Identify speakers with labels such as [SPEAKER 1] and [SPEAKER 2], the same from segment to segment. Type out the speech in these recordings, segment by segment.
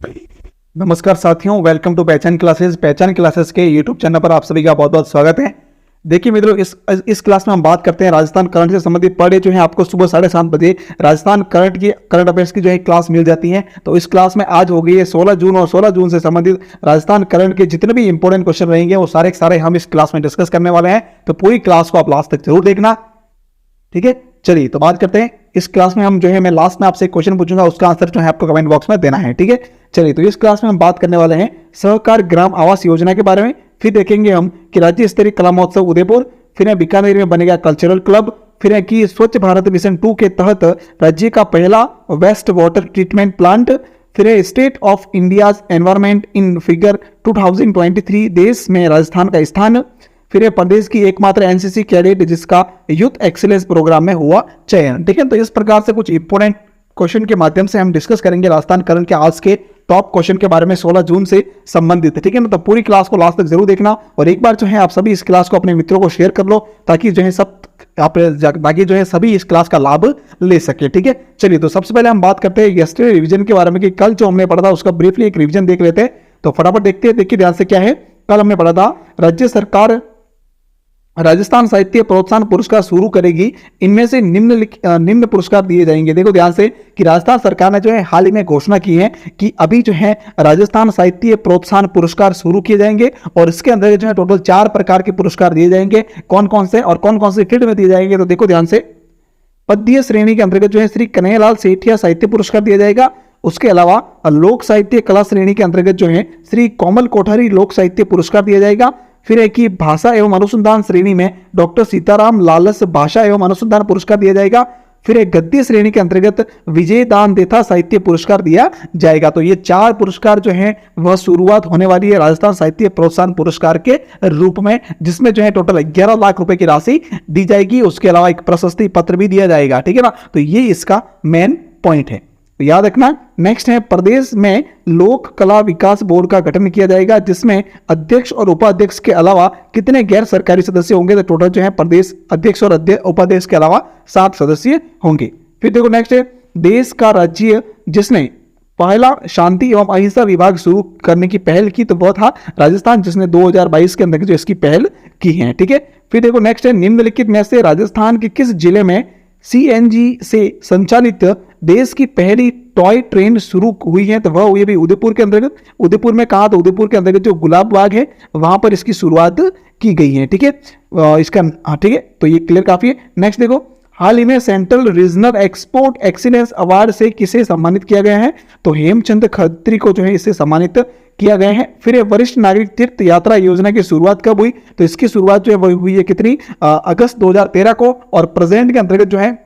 [SPEAKER 1] नमस्कार साथियों, welcome to पहचान क्लासेस। पहचान क्लासेस के यूट्यूब चैनल पर आप सभी का बहुत बहुत स्वागत है। देखिए मित्रों, इस क्लास में हम बात करते हैं राजस्थान करंट से संबंधित। पर डे जो है आपको सुबह 7:30 बजे राजस्थान करंट अफेयर्स की जो है क्लास मिल जाती है। तो इस क्लास में आज हो गई है 16 जून, और 16 जून से संबंधित राजस्थान करंट के जितने भी इंपॉर्टेंट क्वेश्चन रहेंगे वो सारे के सारे हम इस क्लास में डिस्कस करने वाले हैं। तो पूरी क्लास को आप लास्ट तक जरूर देखना, ठीक है। चलिए तो बात करते हैं। इस क्लास में हम जो है मैं लास्ट में आपसे एक क्वेश्चन पूछूंगा, उसका आंसर जो है आपको कमेंट बॉक्स में देना है, ठीक है। चलिए तो इस क्लास में हम बात करने वाले हैं सहकार ग्राम आवास योजना के बारे में। फिर देखेंगे हम कि राज्य स्तरीय कला महोत्सव उदयपुर, फिर है बीकानेर में बनेगा कल्चरल क्लब, फिर है कि स्वच्छ भारत मिशन 2 के तहत राज्य का पहला वेस्ट वाटर ट्रीटमेंट प्लांट, फिर है state of India's environment in figure 2023 देश में राजस्थान का स्थान, फिर है प्रदेश की एकमात्र एनसीसी कैडेट जिसका यूथ एक्सीलेंस प्रोग्राम में हुआ चयन, ठीक है। तो इस प्रकार से कुछ इंपोर्टेंट क्वेश्चन के माध्यम से हम डिस्कस करेंगे राजस्थान करंट के आज के टॉप क्वेश्चन के बारे में 16 जून से संबंधित, ठीक है ना। तो पूरी क्लास को लास्ट तक जरूर देखना, और एक बार जो है आप सभी इस क्लास को अपने मित्रों को शेयर कर लो, ताकि जो है ताकि जो है सभी इस क्लास का लाभ ले सके, ठीक है। चलिए तो सबसे पहले हम बात करते हैं यस्टरडे रिवीजन के बारे में, कि कल जो हमने पढ़ा था उसका ब्रीफली एक रिवीजन देख लेते हैं। तो फटाफट देखते हैं, देखिए ध्यान से क्या है। कल हमने पढ़ा था राज्य सरकार राजस्थान साहित्य प्रोत्साहन पुरस्कार शुरू करेगी, इनमें से निम्न पुरस्कार दिए जाएंगे। देखो ध्यान से कि राजस्थान सरकार ने जो है हाल ही में घोषणा की है कि अभी जो है राजस्थान साहित्य प्रोत्साहन पुरस्कार शुरू किए जाएंगे, और इसके अंदर जो है टोटल 4 प्रकार के पुरस्कार दिए जाएंगे। कौन कौन से और कौन कौन से फील्ड में दिए जाएंगे, तो देखो ध्यान से। पद्य श्रेणी के अंतर्गत जो है श्री कन्हैयालाल सेठिया साहित्य पुरस्कार दिया जाएगा। उसके अलावा लोक साहित्य कला श्रेणी के अंतर्गत जो है श्री कोमल कोठारी लोक साहित्य पुरस्कार दिया जाएगा। फिर है कि भाषा एवं अनुसंधान श्रेणी में डॉक्टर सीताराम लालस भाषा एवं अनुसंधान पुरस्कार दिया जाएगा। फिर एक गद्य श्रेणी के अंतर्गत विजय दान देथा साहित्य पुरस्कार दिया जाएगा। तो ये 4 पुरस्कार जो है वह शुरुआत होने वाली है राजस्थान साहित्य प्रोत्साहन पुरस्कार के रूप में, जिसमें जो है टोटल 11 लाख रुपए की राशि दी जाएगी। उसके अलावा एक प्रशस्ति पत्र भी दिया जाएगा, ठीक है ना। तो ये इसका मेन पॉइंट है, तो याद रखना। नेक्स्ट है प्रदेश में लोक कला विकास बोर्ड का गठन किया जाएगा, जिसमें अध्यक्ष और उपाध्यक्ष के अलावा कितने गैर सरकारी सदस्य होंगे, तो टोटल जो है प्रदेश अध्यक्ष और उपाध्यक्ष के अलावा 7 सदस्य होंगे। फिर देखो नेक्स्ट है देश का राज्य जिसने पहला शांति एवं अहिंसा विभाग शुरू करने की पहल की, तो वह था राजस्थान, जिसने 2022 के अंदर जो इसकी पहल की है, ठीक है। फिर देखो नेक्स्ट है निम्नलिखित में से राजस्थान के किस जिले में सीएनजी से संचालित देश की पहली टॉय ट्रेन शुरू हुई है, तो वह हुई भी उदयपुर के अंतर्गत। उदयपुर में कहा, तो उदयपुर के अंतर्गत जो गुलाब बाग है वहां पर इसकी शुरुआत की गई है, ठीक है। इसका ठीक है, तो ये क्लियर काफी है। नेक्स्ट देखो, हाल ही में central regional export excellence award से किसे सम्मानित किया गया है, तो हेमचंद खत्री को जो है इससे सम्मानित किया गया है। फिर वरिष्ठ नागरिक तीर्थ यात्रा योजना की शुरुआत कब हुई, तो इसकी शुरुआत जो है वह हुई है कितनी, अगस्त 2013 को, और प्रेजेंट के अंतर्गत जो है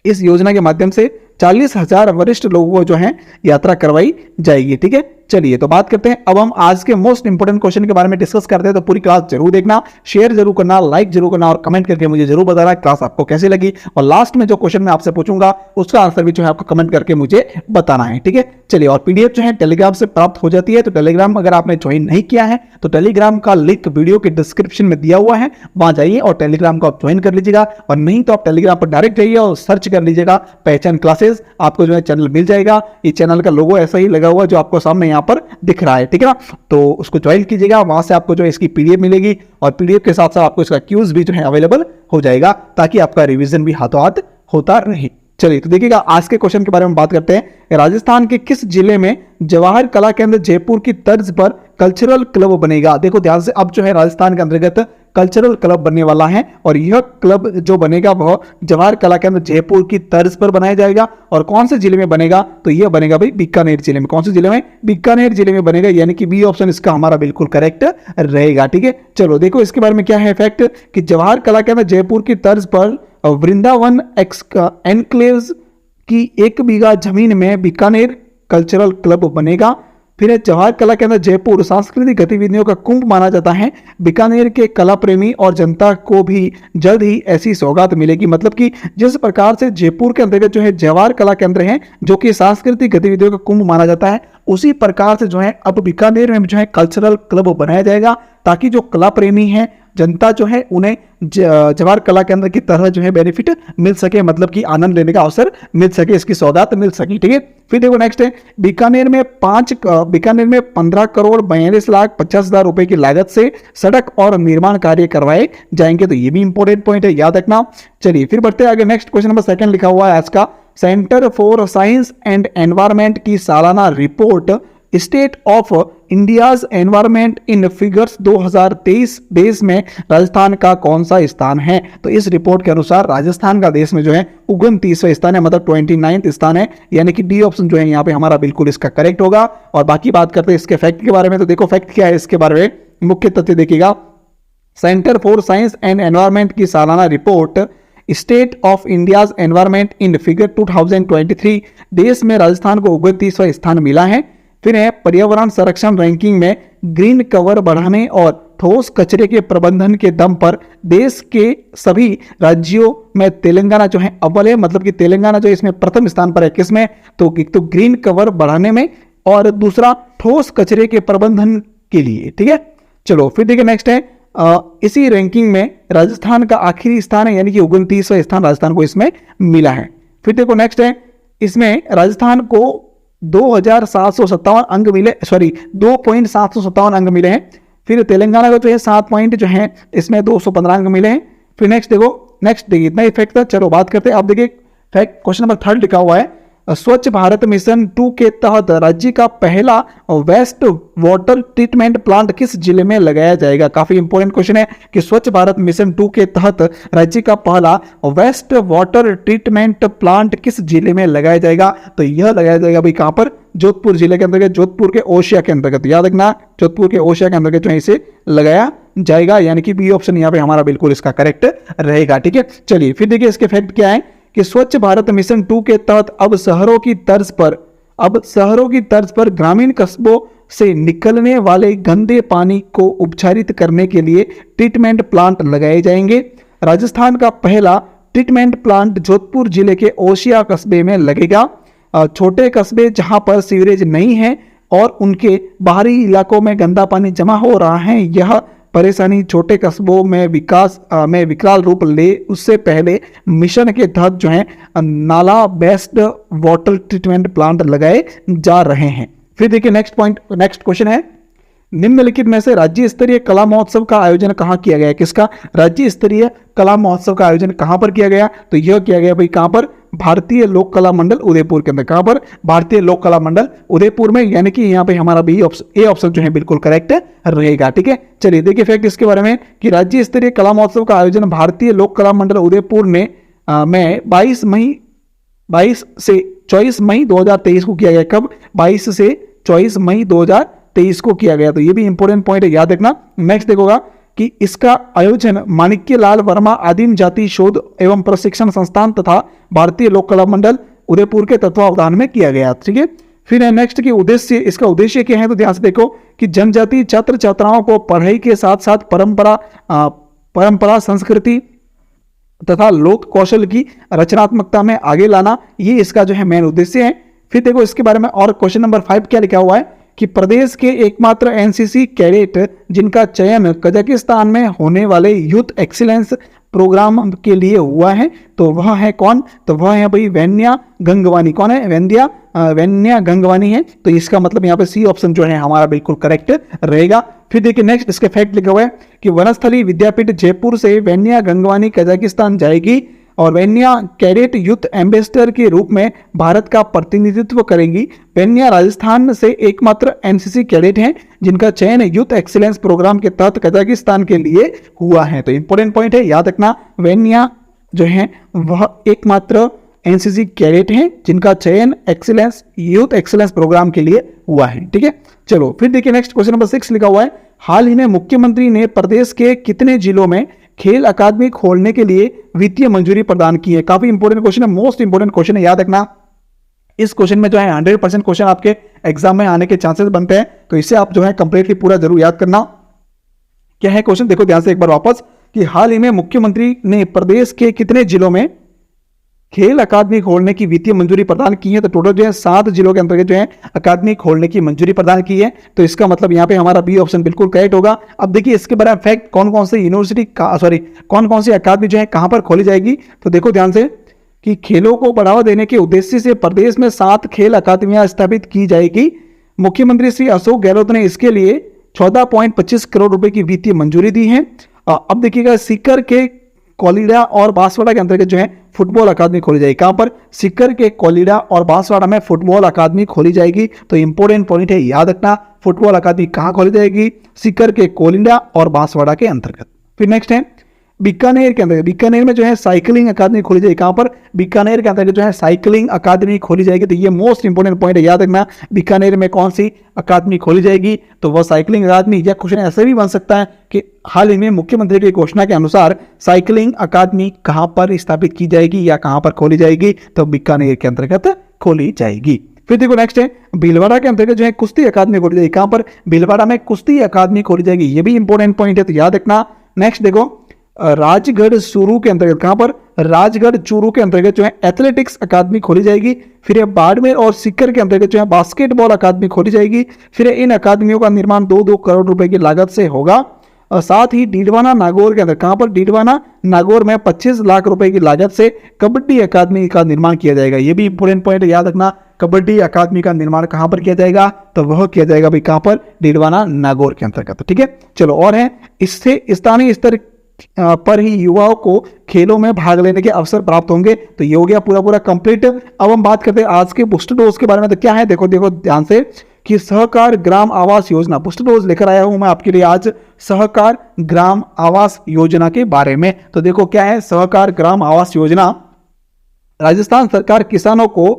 [SPEAKER 1] इस योजना के माध्यम से 40,000 वरिष्ठ लोगों को जो है यात्रा करवाई जाएगी, ठीक है। चलिए तो बात करते हैं अब हम आज के मोस्ट इंपोर्टेंट क्वेश्चन के बारे में डिस्कस करते हैं। तो पूरी क्लास जरूर देखना, शेयर जरूर करना, लाइक जरूर करना, और कमेंट करके मुझे जरूर बताना क्लास आपको कैसी लगी। और लास्ट में जो क्वेश्चन मैं आपसे पूछूंगा उसका आंसर भी जो है आपको कमेंट करके मुझे बताना है, ठीक है। चलिए, और पीडीएफ जो है टेलीग्राम से प्राप्त हो जाती है। तो टेलीग्राम अगर आपने ज्वाइन नहीं किया है तो टेलीग्राम का लिंक वीडियो के डिस्क्रिप्शन में दिया हुआ है, वहां जाइए और टेलीग्राम को आप ज्वाइन कर लीजिएगा। और नहीं तो आप टेलीग्राम पर डायरेक्ट जाइए और सर्च कर लीजिएगा पहचान क्लासेस, आपको जो है चैनल मिल जाएगा। ये चैनल का लोगो ऐसा ही लगा हुआ जो आपको सामने यहाँ पर दिख रहा है, ठीक है ना। तो उसको ज्वाइन कीजिएगा, वहां से आपको जो है इसकी पीडीएफ मिलेगी, और पीडीएफ के साथ साथ आपको इसका क्यूज भी जो है अवेलेबल हो जाएगा, ताकि आपका रिवीजन भी हाथों हाथ होता रहे। चलिए तो देखिएगा, आज के क्वेश्चन के बारे में बात करते हैं। राजस्थान के किस जिले में जवाहर कला केंद्र जयपुर की तर्ज पर कल्चरल क्लब बनेगा। देखो ध्यान से, अब जो है राजस्थान के अंतर्गत कल्चरल क्लब बनने वाला है, और यह क्लब जो बनेगा वह जवाहर कला केंद्र जयपुर की तर्ज पर बनाया जाएगा। और कौन से जिले में बनेगा, तो यह बनेगा भाई बीकानेर जिले में। कौन से जिले में, बीकानेर जिले में बनेगा, यानी कि बी ऑप्शन इसका हमारा बिल्कुल करेक्ट रहेगा, ठीक है। चलो देखो इसके बारे में क्या है फैक्ट, कि जवाहर कला केंद्र जयपुर की तर्ज पर वृंदावन एनक्लेव्स की 1 बीघा जमीन में बीकानेर कल्चरल क्लब बनेगा। फिर है जवाहर कला केंद्र जयपुर सांस्कृतिक गतिविधियों का कुंभ माना जाता है। बीकानेर के कला प्रेमी और जनता को भी जल्द ही ऐसी सौगात मिलेगी। मतलब कि जिस प्रकार से जयपुर के अंतर्गत जो है जवाहर कला केंद्र है जो कि सांस्कृतिक गतिविधियों का कुंभ माना जाता है, उसी प्रकार से जो है अब बीकानेर में जो है कल्चरल क्लब बनाया जाएगा, ताकि जो कला प्रेमी हैं जनता जो है उन्हें जवाहर कला केंद्र की तरह जो है बेनिफिट मिल सके, मतलब कि आनंद लेने का अवसर मिल सके, इसकी सौगात मिल सके। ठीक है, फिर देखो नेक्स्ट है बीकानेर में 15 करोड़ 42,50,000 रुपए की लागत से सड़क और निर्माण कार्य करवाए जाएंगे। तो ये भी इंपॉर्टेंट पॉइंट है, याद रखना। चलिए फिर बढ़ते हैं आगे। नेक्स्ट क्वेश्चन नंबर 2 लिखा हुआ है आज का, centre for science and environment की सालाना report state of India's environment in figures 2023 देश में राजस्थान का कौन सा स्थान है? तो इस रिपोर्ट के अनुसार राजस्थान का देश में जो है 29वां स्थान है, मतलब 29th स्थान है, यानी कि डी ऑप्शन जो है यहाँ पे हमारा बिल्कुल इसका करेक्ट होगा। और बाकी बात करते हैं इसके फैक्ट के बारे में। तो देखो फैक्ट क्या है इसके बारे में, मुख्य तथ्य देखिएगा। Centre for science and environment की सालाना report state of India's environment in figure 2023 देश में राजस्थान को 29वां स्थान मिला है। फिर है पर्यावरण संरक्षण रैंकिंग में ग्रीन कवर बढ़ाने और ठोस कचरे के प्रबंधन के दम पर देश के सभी राज्यों में तेलंगाना जो है अव्वल है, मतलब कि तेलंगाना जो इसमें प्रथम स्थान पर है। किसमें? तो एक तो ग्रीन कवर बढ़ाने में और दूसरा ठोस कचरे के प्रबंधन के लिए। ठीक है, चलो फिर देखिए नेक्स्ट है इसी रैंकिंग में राजस्थान का आखिरी स्थान है, यानी कि 29वां स्थान राजस्थान को इसमें मिला है। फिर देखो नेक्स्ट है इसमें राजस्थान को 2,757 अंक मिले, 2.757 अंक मिले हैं। फिर तेलंगाना को जो है 7 पॉइंट जो है इसमें 215 अंक मिले हैं। फिर नेक्स्ट देखिए इतना इफेक्ट था। चलो बात करते हैं, आप देखिए फैक्ट क्वेश्चन नंबर 3 लिखा हुआ है, स्वच्छ भारत मिशन 2 के तहत राज्य का पहला वेस्ट वाटर ट्रीटमेंट प्लांट किस जिले में लगाया जाएगा? काफी इंपॉर्टेंट क्वेश्चन है कि स्वच्छ भारत मिशन 2 के तहत राज्य का पहला वेस्ट वाटर ट्रीटमेंट प्लांट किस जिले में लगाया जाएगा? तो यह लगाया जाएगा भाई कहां पर? जोधपुर जिले के अंतर्गत, जोधपुर के ओशिया के अंतर्गत। याद रखना, जोधपुर के ओशिया के अंतर्गत जो है इसे लगाया जाएगा, यानी कि बी ऑप्शन यहाँ पे हमारा बिल्कुल इसका करेक्ट रहेगा। ठीक है, चलिए फिर देखिए इसके फैक्ट क्या है कि स्वच्छ भारत मिशन 2 के तहत अब शहरों की तर्ज पर ग्रामीण कस्बों से निकलने वाले गंदे पानी को उपचारित करने के लिए ट्रीटमेंट प्लांट लगाए जाएंगे। राजस्थान का पहला ट्रीटमेंट प्लांट जोधपुर जिले के ओशिया कस्बे में लगेगा। छोटे कस्बे जहां पर सीवरेज नहीं है और उनके बाहरी इलाकों में गंदा पानी जमा हो रहा है, यह परेशानी छोटे कस्बों में विकराल रूप ले, उससे पहले मिशन के तहत जो है नाला बेस्ड वाटर ट्रीटमेंट प्लांट लगाए जा रहे हैं। फिर देखिए नेक्स्ट क्वेश्चन है, निम्नलिखित में से राज्य स्तरीय कला महोत्सव का आयोजन कहाँ किया गया? किसका राज्य स्तरीय कला महोत्सव का आयोजन कहां पर किया गया? तो यह किया गया भाई कहां पर? भारतीय लोक कला मंडल उदयपुर के अंदर। कहां पर? भारतीय लोक कला मंडल उदयपुर में, यानी कि यहां पे हमारा बी ऑप्शन, ए ऑप्शन जो है बिल्कुल करेक्ट रहेगा। ठीक है, चलिए देखिए फैक्ट इसके बारे में कि राज्य स्तरीय कला महोत्सव का आयोजन भारतीय लोक कला मंडल उदयपुर ने में 22 से 24 मई 2023 को किया गया। कब? 22 से 24 मई 2023 को किया गया। तो ये भी इंपॉर्टेंट पॉइंट है, याद रखना। नेक्स्ट देखोगा कि इसका आयोजन माणिक्य लाल वर्मा आदिम जाति शोध एवं प्रशिक्षण संस्थान तथा भारतीय लोक कला मंडल उदयपुर के तत्वावधान में किया गया। ठीक है, फिर है नेक्स्ट की उद्देश्य, इसका उद्देश्य क्या है? तो ध्यान से देखो कि जनजाति छात्र छात्राओं को पढ़ाई के साथ साथ परंपरा संस्कृति तथा लोक कौशल की रचनात्मकता में आगे लाना, ये इसका जो है मेन उद्देश्य है। फिर देखो इसके बारे में और क्वेश्चन नंबर 5 क्या लिखा हुआ है कि प्रदेश के एकमात्र एनसीसी कैडेट जिनका चयन कजाकिस्तान में होने वाले यूथ एक्सीलेंस प्रोग्राम के लिए हुआ है, तो वह है कौन? तो वह है भाई वेन्या गंगवानी। कौन है? वेन्या गंगवानी है। तो इसका मतलब यहाँ पे सी ऑप्शन जो है हमारा बिल्कुल करेक्ट रहेगा। फिर देखिए नेक्स्ट इसके फैक्ट लिखा हुआ है कि वनस्थली विद्यापीठ जयपुर से वेन्या गंगवानी कजाकिस्तान जाएगी और वेन्या कैडेट यूथ एम्बेसडर के रूप में भारत का प्रतिनिधित्व करेंगी। वेन्या राजस्थान से एकमात्र एनसीसी कैडेट हैं जिनका चयन यूथ एक्सीलेंस प्रोग्राम के तहत कजाकिस्तान के लिए हुआ है। तो इंपॉर्टेंट पॉइंट है, याद रखना, वेन्या जो है वह एकमात्र एनसीसी कैडेट हैं जिनका चयन यूथ एक्सीलेंस प्रोग्राम के लिए हुआ है। ठीक है, चलो फिर देखिए नेक्स्ट क्वेश्चन नंबर 6 लिखा हुआ है, हाल ही में मुख्यमंत्री ने प्रदेश के कितने जिलों में खेल अकादमी खोलने के लिए वित्तीय मंजूरी प्रदान की है? काफी इंपॉर्टेंट क्वेश्चन है, मोस्ट इंपॉर्टेंट क्वेश्चन है, याद रखना। इस क्वेश्चन में जो है 100% क्वेश्चन आपके एग्जाम में आने के चांसेस बनते हैं, तो इसे आप जो है कंप्लीटली पूरा जरूर याद करना। क्या है क्वेश्चन? देखो ध्यान से एक बार वापस कि हाल ही में मुख्यमंत्री ने प्रदेश के कितने जिलों में खेल अकादमी खोलने की वित्तीय मंजूरी प्रदान की है। तो टोटल जो है 7 जिलों के अंतर्गत जो है अकादमी खोलने की मंजूरी प्रदान की है। तो इसका मतलब यहाँ पे हमारा बी ऑप्शन बिल्कुल करेक्ट होगा। अब देखिए इसके बारे में फैक्ट, कौन कौन से यूनिवर्सिटी कौन कौन सी अकादमी जो है कहां पर खोली जाएगी। तो देखो ध्यान से कि खेलों को बढ़ावा देने के उद्देश्य से प्रदेश में 7 खेल अकादमियां स्थापित की जाएगी। मुख्यमंत्री श्री अशोक गहलोत ने इसके लिए 14.25 करोड़ रुपए की वित्तीय मंजूरी दी है। अब देखिएगा सीकर के कोलिडा और बांसवाड़ा के अंतर्गत जो है फुटबॉल अकादमी खोली जाएगी। कहां पर? सीकर के कोलिडा और बांसवाड़ा में फुटबॉल अकादमी खोली जाएगी। तो इंपॉर्टेंट पॉइंट है, याद रखना, फुटबॉल अकादमी कहां खोली जाएगी? सीकर के कोलिडा और बांसवाड़ा के अंतर्गत। फिर नेक्स्ट है बीकानेर के अंदर, बीकानेर में जो है साइकिलिंग अकादमी खोली जाएगी। कहां पर? बीकानेर के अंदर जो है साइकिलिंग अकादमी खोली जाएगी। तो ये मोस्ट इंपोर्टेंट पॉइंट है, याद रखना, बीकानेर में कौन सी अकादमी खोली जाएगी? तो वह साइकिलिंग अकादमी। या क्वेश्चन ऐसे भी बन सकता है कि हाल ही में मुख्यमंत्री की घोषणा के अनुसार साइकिलिंग अकादमी कहां पर स्थापित की जाएगी या कहां पर खोली जाएगी? तो बीकानेर के अंतर्गत खोली जाएगी। फिर देखो नेक्स्ट है भीलवाड़ा के अंतर्गत जो है कुश्ती अकादमी खोली जाएगी। कहां पर? भीलवाड़ा में कुश्ती अकादमी खोली जाएगी। ये भी इंपॉर्टेंट पॉइंट है, तो याद रखना। नेक्स्ट देखो राजगढ़ चूरू के अंतर्गत, कहां पर? राजगढ़ चूरू के अंतर्गत जो है एथलेटिक्स अकादमी खोली जाएगी। फिर बाड़मेर और सीकर के अंतर्गत जो है बास्केटबॉल अकादमी खोली जाएगी। फिर इन अकादमियों का निर्माण 2-2 करोड़ रुपए की लागत से होगा। और साथ ही डीडवाना नागौर के अंदर, कहां पर? डीडवाना नागौर में 25 लाख रुपए की लागत से कबड्डी अकादमी का निर्माण किया जाएगा। यह भी इंपॉर्टेंट पॉइंट है, याद रखना, कबड्डी अकादमी का निर्माण कहां पर किया जाएगा? तो वह किया जाएगा भाई कहां पर? डीडवाना नागौर के अंतर्गत। ठीक है, चलो और है इससे स्थानीय स्तर पर ही युवाओं को खेलों में भाग लेने के अवसर प्राप्त होंगे। तो ये हो गया पूरा कंप्लीट। अब हम बात करते हैं आज के बूस्टर डोज के बारे में। तो क्या है, देखो ध्यान से कि सहकार ग्राम आवास योजना, बूस्टर डोज लेकर आया हूं मैं आपके लिए आज सहकार ग्राम आवास योजना के बारे में। तो देखो क्या है सहकार ग्राम आवास योजना। राजस्थान सरकार किसानों को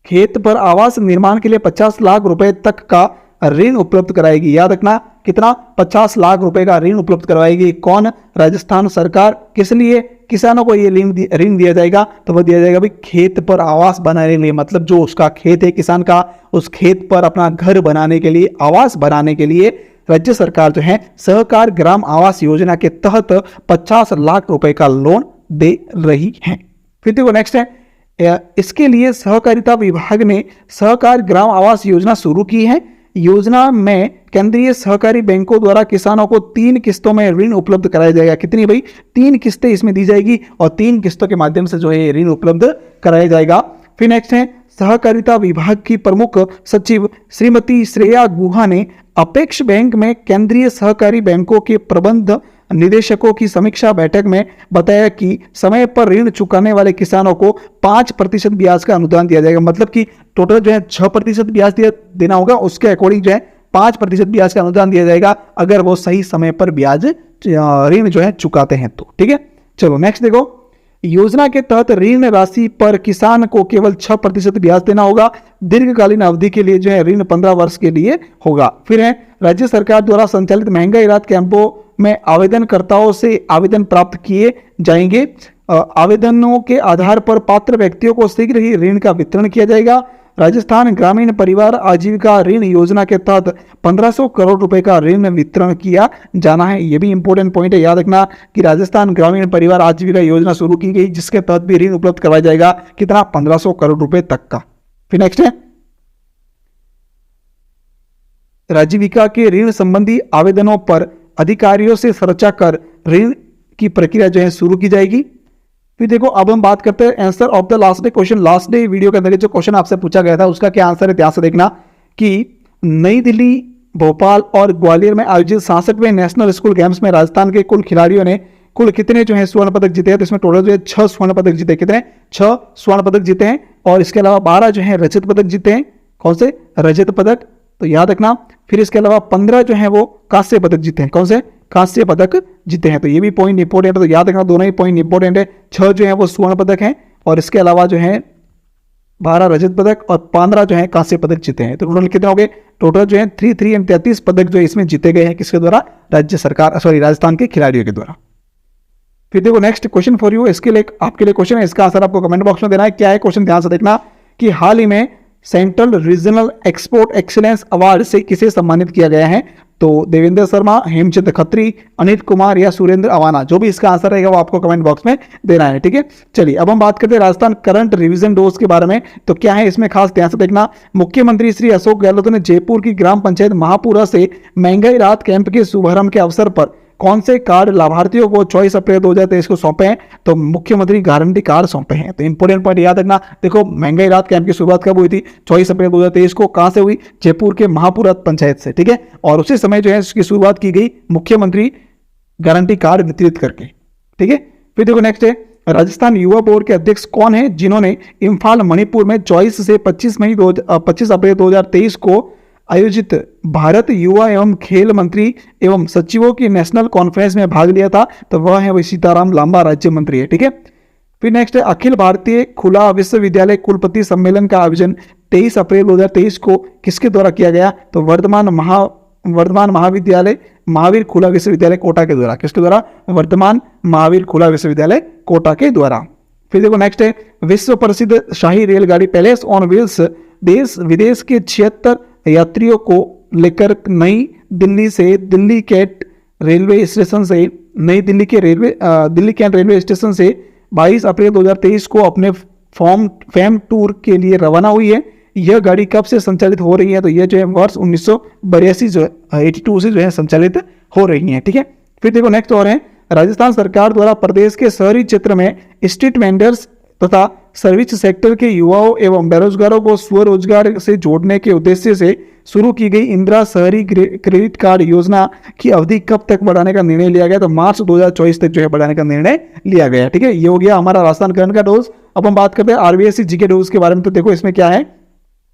[SPEAKER 1] खेत पर आवास निर्माण के लिए 50 लाख रुपए तक का ऋण उपलब्ध कराएगी। याद रखना, कितना? 50 लाख रुपए का ऋण उपलब्ध करवाएगी। कौन? राजस्थान सरकार। किस लिए? किसानों को ये ऋण दिया जाएगा। तो वह दिया जाएगा भाई खेत पर आवास बनाने के लिए, मतलब जो उसका खेत है किसान का, उस खेत पर अपना घर बनाने के लिए, आवास बनाने के लिए राज्य सरकार जो है सहकार ग्राम आवास योजना के तहत 50 लाख रुपए का लोन दे रही है। फिर देखो नेक्स्ट है इसके लिए सहकारिता विभाग ने सहकार ग्राम आवास योजना शुरू की है। योजना में केंद्रीय सहकारी बैंकों द्वारा किसानों को 3 किस्तों में ऋण उपलब्ध कराया जाएगा। कितनी भाई? 3 किस्तें इसमें दी जाएगी और 3 किस्तों के माध्यम से जो है ऋण उपलब्ध कराया जाएगा। फिर नेक्स्ट है सहकारिता विभाग की प्रमुख सचिव श्रीमती श्रेया गुहा ने अपेक्स बैंक में केंद्रीय सहकारी बैंकों के प्रबंध निदेशकों की समीक्षा बैठक में बताया कि समय पर ऋण चुकाने वाले किसानों को 5% ब्याज का अनुदान दिया जाएगा। मतलब कि टोटल जो है 6% ब्याज देना होगा, उसके अकॉर्डिंग जो है 5% ब्याज का अनुदान दिया जाएगा अगर वो सही समय पर ब्याज ऋण जो है चुकाते हैं तो। ठीक है, चलो नेक्स्ट देखो योजना के तहत ऋण राशि पर किसान को केवल 6% ब्याज देना होगा। दीर्घकालीन अवधि के लिए जो है ऋण 15 वर्ष के लिए होगा। फिर है राज्य सरकार द्वारा संचालित महंगाई राहत कैंपों में आवेदनकर्ताओं से आवेदन प्राप्त किए जाएंगे। आवेदनों के आधार पर पात्र व्यक्तियों को शीघ्र ही ऋण का वितरण किया जाएगा। राजस्थान ग्रामीण परिवार आजीविका ऋण योजना के तहत 1500 करोड़ रुपए का ऋण वितरण किया जाना है। यह भी इंपॉर्टेंट पॉइंट है, याद रखना कि राजस्थान ग्रामीण परिवार आजीविका योजना शुरू की गई जिसके तहत भी ऋण उपलब्ध करवाया जाएगा। कितना? 1500 करोड़ रुपए तक का। फिर नेक्स्ट है आजीविका के ऋण संबंधी आवेदनों पर अधिकारियों से चर्चा कर ऋण की प्रक्रिया जो है शुरू की जाएगी। फिर देखो अब हम बात करते हैं answer of the last day question. Last day video के अंदर जो क्वेश्चन आपसे पूछा गया था उसका क्या आंसर है, ध्यान से देखना कि नई दिल्ली, भोपाल और ग्वालियर में आयोजित 66वें नेशनल स्कूल गेम्स में राजस्थान के कुल खिलाड़ियों ने कुल कितने जो है स्वर्ण पदक जीते हैं। तो इसमें टोटल जो है 6 स्वर्ण पदक जीते। कितने? 6 स्वर्ण पदक जीते हैं और इसके अलावा 12 जो है रजत पदक जीते हैं। कौन से? रजत पदक, तो याद रखना। फिर इसके अलावा 15 जो है वो कांस्य पदक जीते हैं। कौन से? कांस्य पदक जीते हैं। तो ये भी पॉइंट इंपॉर्टेंट है, तो याद रखना दोनों ही पॉइंट इंपॉर्टेंट है। 6 जो है वो स्वर्ण पदक हैं और इसके अलावा जो है 12 रजत पदक और 15 जो है कांस्य पदक जीते हैं। तो टोटल कितने हो गए? टोटल जो है 33 पदक जो इसमें जीते गए हैं। किसके द्वारा? राज्य सरकार राजस्थान के खिलाड़ियों के द्वारा। फिर देखो नेक्स्ट क्वेश्चन फॉर यू, इसके लिए आपके लिए क्वेश्चन है, इसका आंसर आपको कमेंट बॉक्स में देना है। क्या है क्वेश्चन, ध्यान से देखना कि हाल ही में central regional export excellence award से किसे सम्मानित किया गया है? तो देवेंद्र शर्मा, हेमचंद खत्री, अनिल कुमार या सुरेंद्र अवाना, जो भी इसका आंसर रहेगा वो आपको कमेंट बॉक्स में देना है। ठीक है, चलिए अब हम बात करते हैं राजस्थान करंट रिवीजन डोज के बारे में। तो क्या है इसमें, खास ध्यान से देखना। मुख्यमंत्री श्री अशोक गहलोत ने जयपुर की ग्राम पंचायत महापुरा से महंगाई राहत कैंप के शुभारंभ के अवसर पर कौन से कार्ड लाभार्थियों को 24 अप्रैल 2023 को सौंपे हैं? तो मुख्यमंत्री गारंटी कार्ड सौंपे हैं। तो इंपोर्टेंट पॉइंट याद रखना। देखो, महंगाई राहत कैंप की शुरुआत कब हुई थी? 24 अप्रैल 2023 को। कहां से हुई? जयपुर के महापुरा पंचायत से। ठीक है, और उसी समय जो है इसकी शुरुआत की गई मुख्यमंत्री गारंटी कार्ड वितरित करके। ठीक है, फिर देखो नेक्स्ट है, राजस्थान युवा बोर्ड के अध्यक्ष कौन है जिन्होंने इम्फाल मणिपुर में 24 से 25 अप्रैल 2023 को आयोजित भारत युवा एवं खेल मंत्री एवं सचिवों की नेशनल कॉन्फ्रेंस में भाग लिया था? तो वह है सीताराम लांबा, राज्य मंत्री है। ठीक है, फिर नेक्स्ट है, अखिल भारतीय खुला विश्वविद्यालय कुलपति सम्मेलन का आयोजन 23 अप्रैल 2023 को किसके द्वारा किया गया? तो वर्धमान महाविद्यालय महावीर खुला विश्वविद्यालय कोटा के द्वारा। किसके द्वारा? वर्धमान महावीर खुला विश्वविद्यालय कोटा के द्वारा। फिर देखो नेक्स्ट है, विश्व प्रसिद्ध शाही रेलगाड़ी पैलेस ऑन व्हील्स देश विदेश के 76 यात्रियों को लेकर नई दिल्ली कैंट रेलवे स्टेशन से 22 अप्रैल 2023 को अपने फैम टूर के लिए रवाना हुई है। यह गाड़ी कब से संचालित हो रही है? तो यह जो है वर्ष 1982 82 से जो है संचालित हो रही है। ठीक है, फिर देखो नेक्स्ट और है, राजस्थान सरकार द्वारा प्रदेश के शहरी क्षेत्र में स्ट्रीट वेंडर्स तथा सर्विस सेक्टर के युवाओं एवं बेरोजगारों को स्वरोजगार से जोड़ने के उद्देश्य से शुरू की गई इंदिरा शहरी क्रेडिट कार्ड योजना की अवधि कब तक बढ़ाने का निर्णय लिया गया? तो मार्च 2024 तक जो है बढ़ाने का निर्णय लिया गया। ठीक है, ये हो गया हमारा राजस्थान करंट का डोज। अब हम बात करते हैं आरबीएससी जीके डोज के बारे में। तो देखो इसमें क्या है,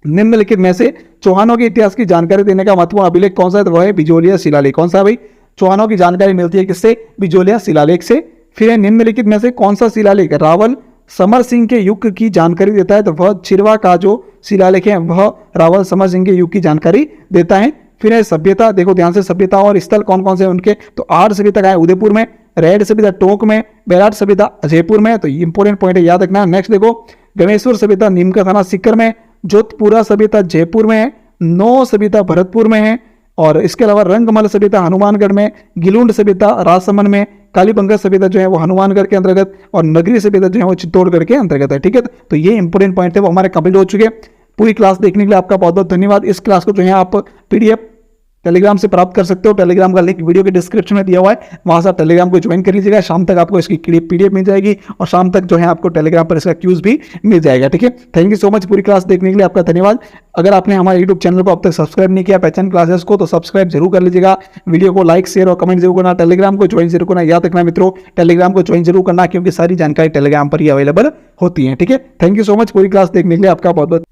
[SPEAKER 1] निम्नलिखित में से चौहानों के इतिहास की जानकारी देने का महत्वपूर्ण अभिलेख कौन सा है? तो वह है बिजोलिया शिलालेख। कौन सा भाई? चौहानों की जानकारी मिलती है किससे? बिजोलिया शिलालेख से। फिर है, निम्नलिखित में से कौन सा शिलालेख रावल समर सिंह के युग की जानकारी देता है? तो वह छिरवा का जो शिलालेख है वह रावल समर सिंह के युग की जानकारी देता है। फिर है सभ्यता। देखो ध्यान से, सभ्यता और स्थल कौन कौन से उनके? तो आर्य सभ्यता का है उदयपुर में, रेड सभ्यता टोंक में, बेलाट सभ्यता जयपुर में। तो इंपोर्टेंट पॉइंट है, याद रखना। नेक्स्ट देखो, गणेश्वर सभ्यता नीमका थाना सीकर में, जोधपुरा सभ्यता जयपुर में है, नौ सभ्यता भरतपुर में है, और इसके अलावा रंगमल सभ्यता हनुमानगढ़ में, गिलुंड सभ्यता राजसमंद में, कालीबंगा सभ्यता जो है वो हनुमानगढ़ के अंतर्गत, और नगरी सभ्यता जो है वो चित्तौड़गढ़ के अंतर्गत है। ठीक है, तो ये इंपोर्टेंट पॉइंट थे वो हमारे कंप्लीट हो चुके हैं। पूरी क्लास देखने के लिए आपका बहुत बहुत धन्यवाद। इस क्लास को जो है आप पीडीएफ टेलीग्राम से प्राप्त कर सकते हो। टेलीग्राम का लिंक वीडियो के डिस्क्रिप्शन में दिया हुआ है, वहां से आप टेलीग्राम को ज्वाइन कर लीजिएगा। शाम तक आपको इसकी पीडीएफ मिल जाएगी और शाम तक जो है आपको टेलीग्राम पर इसका क्यूज भी मिल जाएगा। ठीक है, थैंक यू सो मच पूरी क्लास देखने के लिए, आपका धन्यवाद। अगर आपने हमारे यूट्यूब चैनल को अब तक सब्सक्राइब नहीं किया पहचान क्लासेस को, तो सब्सक्राइब जरूर कर लीजिएगा। वीडियो को लाइक शेयर और कमेंट जरूर करना। टेलीग्राम को ज्वाइन जरूर करना। याद रखना मित्रों, टेलीग्राम को ज्वाइन जरूर करना, क्योंकि सारी जानकारी टेलीग्राम पर ही अवेलेबल होती है। ठीक है, थैंक यू सो मच पूरी क्लास देखने के लिए, आपका बहुत बहुत